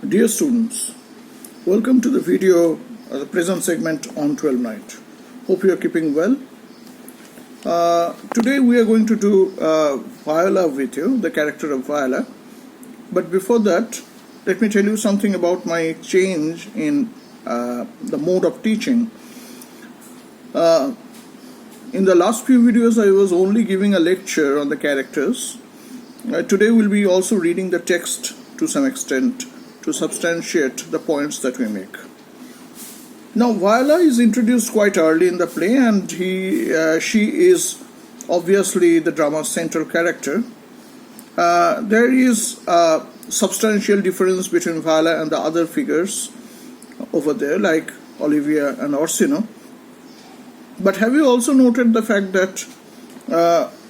Dear students, welcome to the video, the present segment on 12th night. Hope you are keeping well. Today we are going to do Viola with you, the character of Viola. But before that, let me tell you something about my change in the mode of teaching. In the last few videos, I was only giving a lecture on the characters. Today we'll be also reading the text to some extent to substantiate the points that we make. Now, Viola is introduced quite early in the play, and she is obviously the drama's central character. There is a substantial difference between Viola and the other figures over there, like Olivia and Orsino. But have you also noted the fact that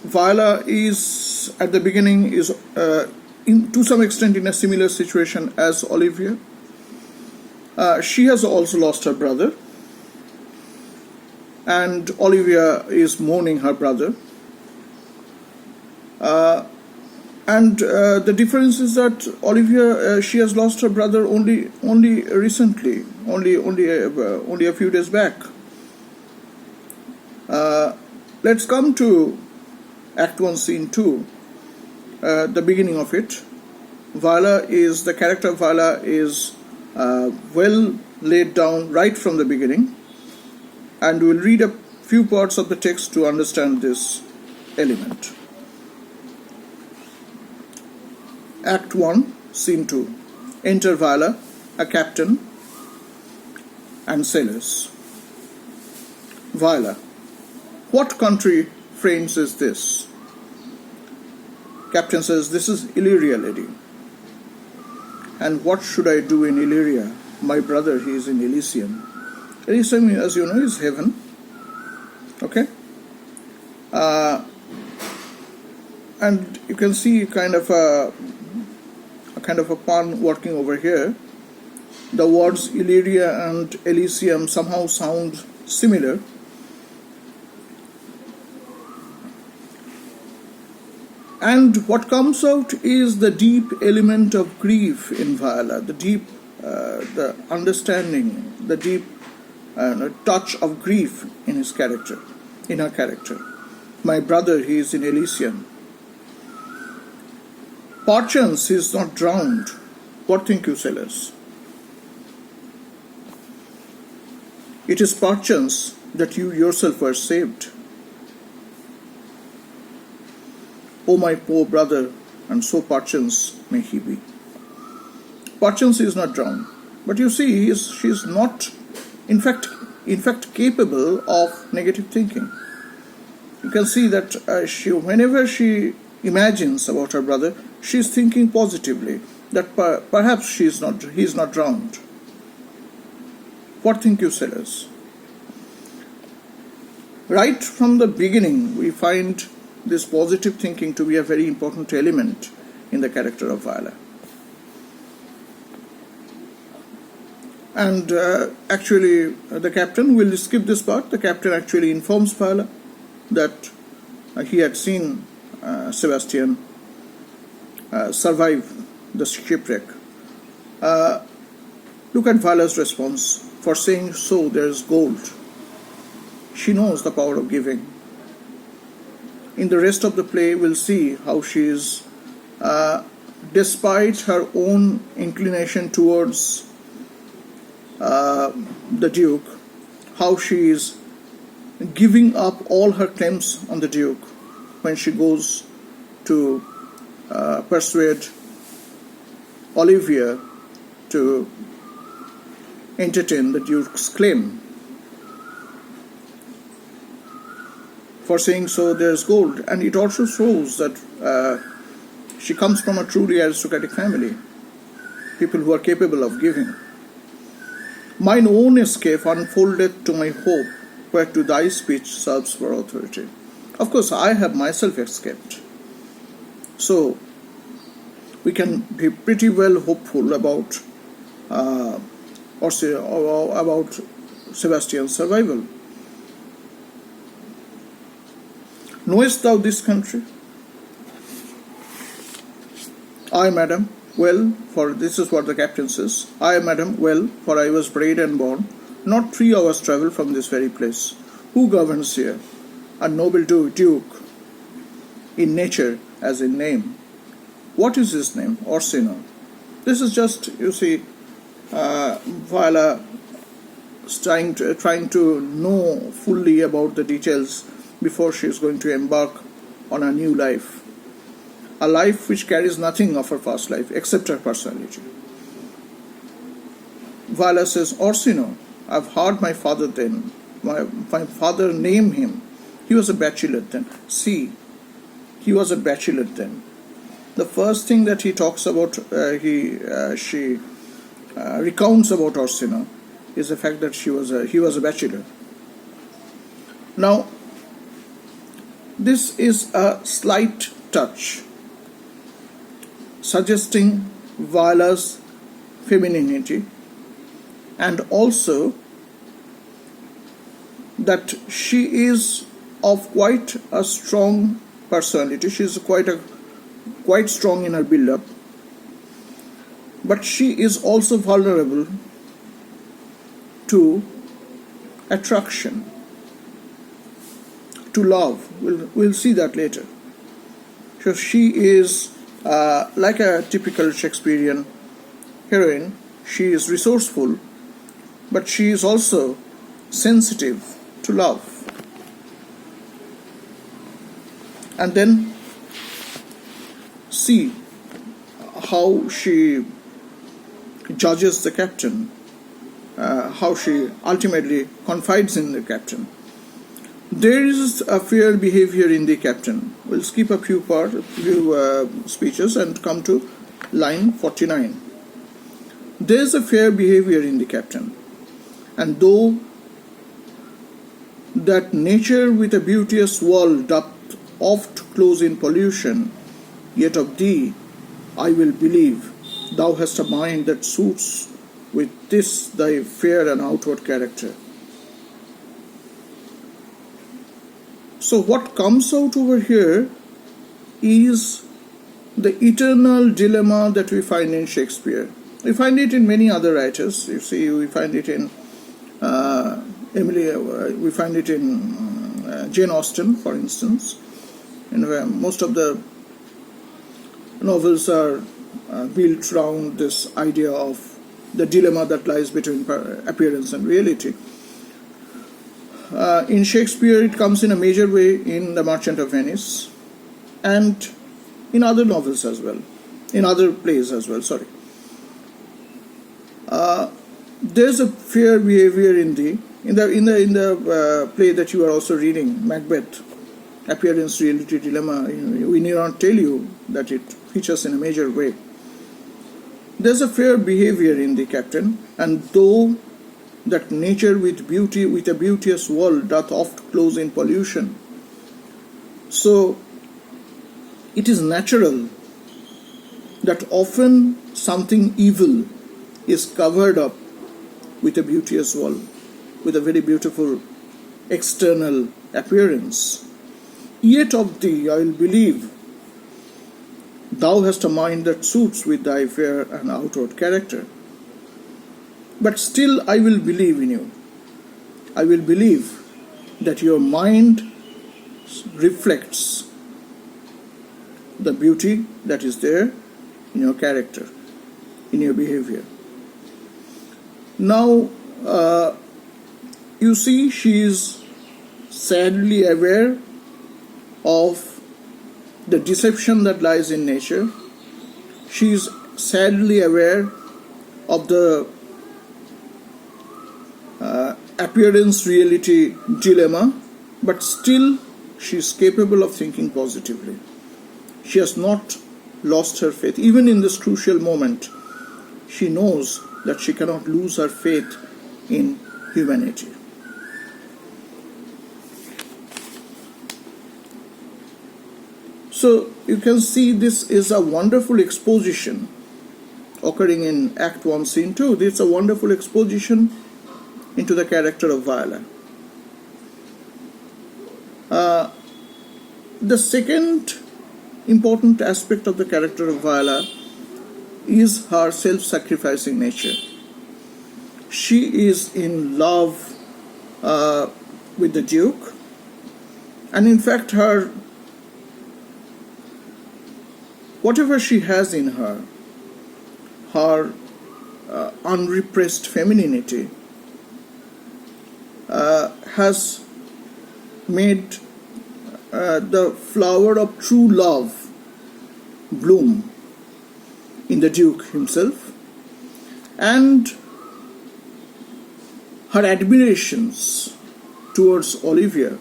Viola is, at the beginning, is to some extent in a similar situation as Olivia? She has also lost her brother, and Olivia is mourning her brother. The difference is that Olivia, she has lost her brother only recently, only a few days back. Let's come to Act 1, Scene 2, the beginning of it. The character of Viola is well laid down right from the beginning, and we'll read a few parts of the text to understand this element. Act 1, Scene 2. Enter Viola, a captain, and sailors. Viola. What country, friends, is this? Captain says, this is Illyria, lady. And what should I do in Illyria? My brother, he is in Elysium. Elysium, as you know, is heaven. Okay? And you can see kind of a pun working over here. The words Illyria and Elysium somehow sound similar. And what comes out is the deep element of grief in Viola, the understanding, the deep touch of grief in his character, in her character. My brother, he is in Elysium. Perchance he is not drowned. What think you, sailors? It is perchance that you yourself were saved. O my poor brother, and so perchance may he be. Perchance he is not drowned. But you see, she is not, in fact, capable of negative thinking. You can see that whenever she imagines about her brother, she is thinking positively, that perhaps he is not drowned. What think you, sailors? Right from the beginning, we find this positive thinking to be a very important element in the character of Viola. And actually, the captain, will skip this part, the captain actually informs Viola that he had seen Sebastian survive the shipwreck. Look at Viola's response. For saying so, there is gold. She knows the power of giving. In the rest of the play, we'll see how she is, despite her own inclination towards the Duke, how she is giving up all her claims on the Duke when she goes to persuade Olivia to entertain the Duke's claim. For saying so, there's gold. And it also shows that she comes from a truly aristocratic family, people who are capable of giving. Mine own escape unfolded to my hope, whereto thy speech serves for authority. Of course, I have myself escaped. So, we can be pretty well hopeful about Sebastian's survival. Knowest thou this country? Aye, madam, Well, for this is what the captain says. I, madam, well, for I was bred and born, not 3 hours travel from this very place. Who governs here? A noble duke, in nature as in name. What is his name? Orsino. This is just, you see, Viola trying to know fully about the details before she is going to embark on a new life. A life which carries nothing of her past life except her personality. Viola says, Orsino, I've heard my father then. My father name him. He was a bachelor then. See, he was a bachelor then. The first thing that he talks about, she recounts about Orsino is the fact that he was a bachelor. Now, this is a slight touch suggesting Viola's femininity, and also that she is of quite a strong personality. She is quite strong in her build-up, but she is also vulnerable to attraction, to love. We'll see that later. So she is like a typical Shakespearean heroine. She is resourceful, but she is also sensitive to love. And then see how she judges the captain, how she ultimately confides in the captain. There is a fair behavior in the captain. We'll skip a few speeches and come to line 49. There is a fair behavior in the captain, and though that nature with a beauteous world doth oft close in pollution, yet of thee I will believe thou hast a mind that suits with this thy fair and outward character. So what comes out over here is the eternal dilemma that we find in Shakespeare. We find it in many other writers. You see, we find it in we find it in Jane Austen, for instance. And most of the novels are built around this idea of the dilemma that lies between appearance and reality. In Shakespeare, it comes in a major way in The Merchant of Venice, and in other novels as well, in other plays as well. There's a fair behavior in the play that you are also reading, Macbeth, appearance reality dilemma. We need not tell you that it features in a major way. There's a fair behavior in the captain, and though that nature with a beauteous world doth oft close in pollution. So it is natural that often something evil is covered up with a beauteous world, with a very beautiful external appearance. Yet of thee I will believe thou hast a mind that suits with thy fair and outward character. But still I will believe in you. I will believe that your mind reflects the beauty that is there in your character, in your behavior. Now, you see, she is sadly aware of the deception that lies in nature. She is sadly aware of the appearance reality dilemma, but still she is capable of thinking positively. She has not lost her faith. Even in this crucial moment, she knows that she cannot lose her faith in humanity. So you can see this is a wonderful exposition occurring in Act 1, Scene 2. This is a wonderful exposition into the character of Viola. The second important aspect of the character of Viola is her self-sacrificing nature. She is in love with the Duke, and in fact whatever she has in her, her unrepressed femininity, has made the flower of true love bloom in the Duke himself, and her admirations towards Olivia,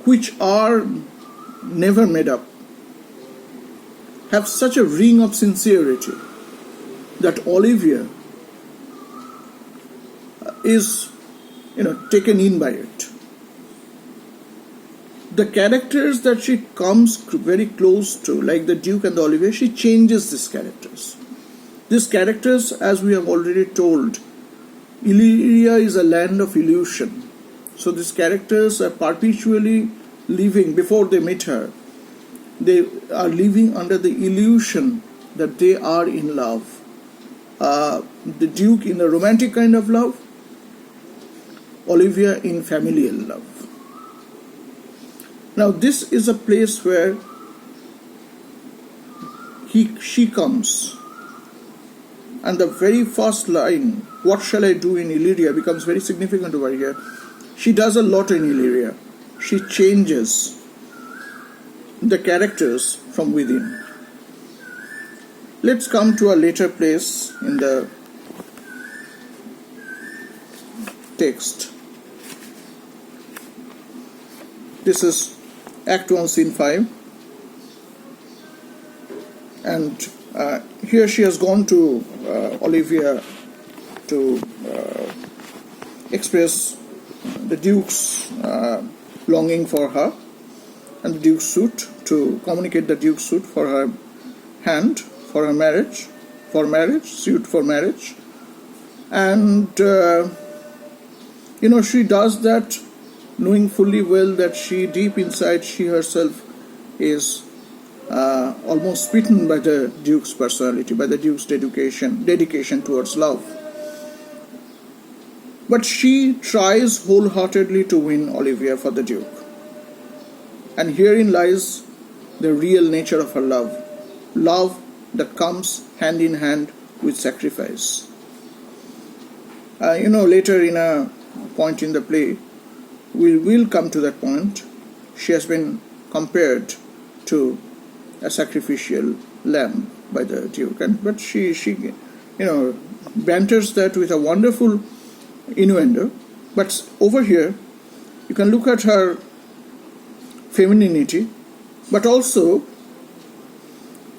which are never made up, have such a ring of sincerity that Olivia is, taken in by it. The characters that she comes very close to, like the Duke and the Olivia, she changes these characters. These characters, as we have already told, Illyria is a land of illusion. So these characters are perpetually living, before they meet her, they are living under the illusion that they are in love. The Duke in a romantic kind of love, Olivia in familial love. Now this is a place where she comes, and the very first line, "What shall I do in Illyria?" becomes very significant over here. She does a lot in Illyria. She changes the characters from within. Let's come to a later place in the text. This is Act 1, Scene 5. And here she has gone to Olivia to express the Duke's longing for her, and the Duke's suit, to communicate the Duke's suit for her hand, for her marriage, suit for marriage. And she does that knowing fully well that deep inside, she herself is almost smitten by the Duke's personality, by the Duke's dedication towards love. But she tries wholeheartedly to win Olivia for the Duke. And herein lies the real nature of her love. Love that comes hand in hand with sacrifice. Later in a point in the play, we will come to that point. She has been compared to a sacrificial lamb by the Duke, but she banters that with a wonderful innuendo. But over here, you can look at her femininity, but also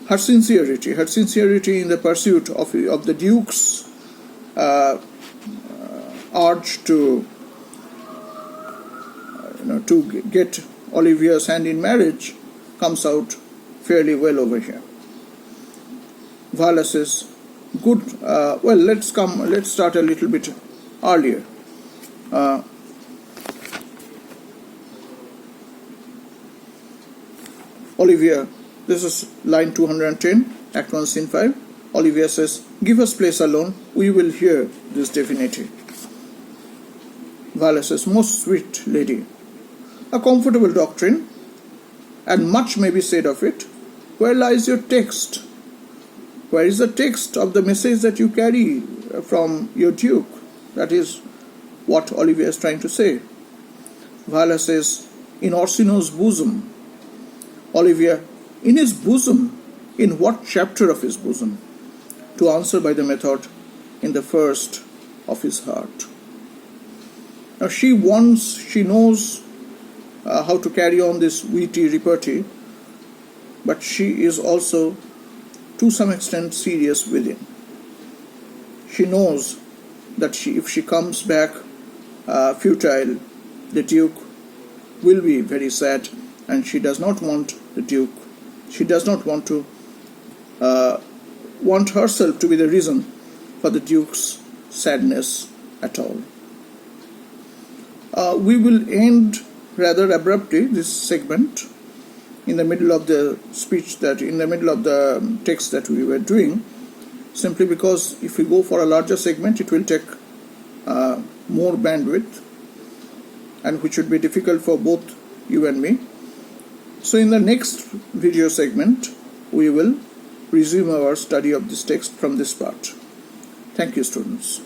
her sincerity in the pursuit of the Duke's urge to get Olivia's hand in marriage comes out fairly well over here. Viola says, "Good. Let's start a little bit earlier. Olivia, this is line 210, Act 1, Scene 5. Olivia says, 'Give us place alone, we will hear this divinity.' Viola says, 'Most sweet lady, a comfortable doctrine, and much may be said of it. Where lies your text? Where is the text of the message that you carry from your Duke?' That is what Olivia is trying to say. Viola says, 'In Orsino's bosom.' Olivia, 'In his bosom? In what chapter of his bosom?' To answer by the method, 'In the first of his heart.' Now she knows how to carry on this witty repartee, but she is also to some extent serious within. She knows that if she comes back futile, the Duke will be very sad, and she does not want the Duke. She does not want to want herself to be the reason for the Duke's sadness at all. We will end rather abruptly this segment in the middle of the speech, in the middle of the text that we were doing, simply because if we go for a larger segment, it will take more bandwidth, and which would be difficult for both you and me. So in the next video segment, we will resume our study of this text from this part. Thank you, students.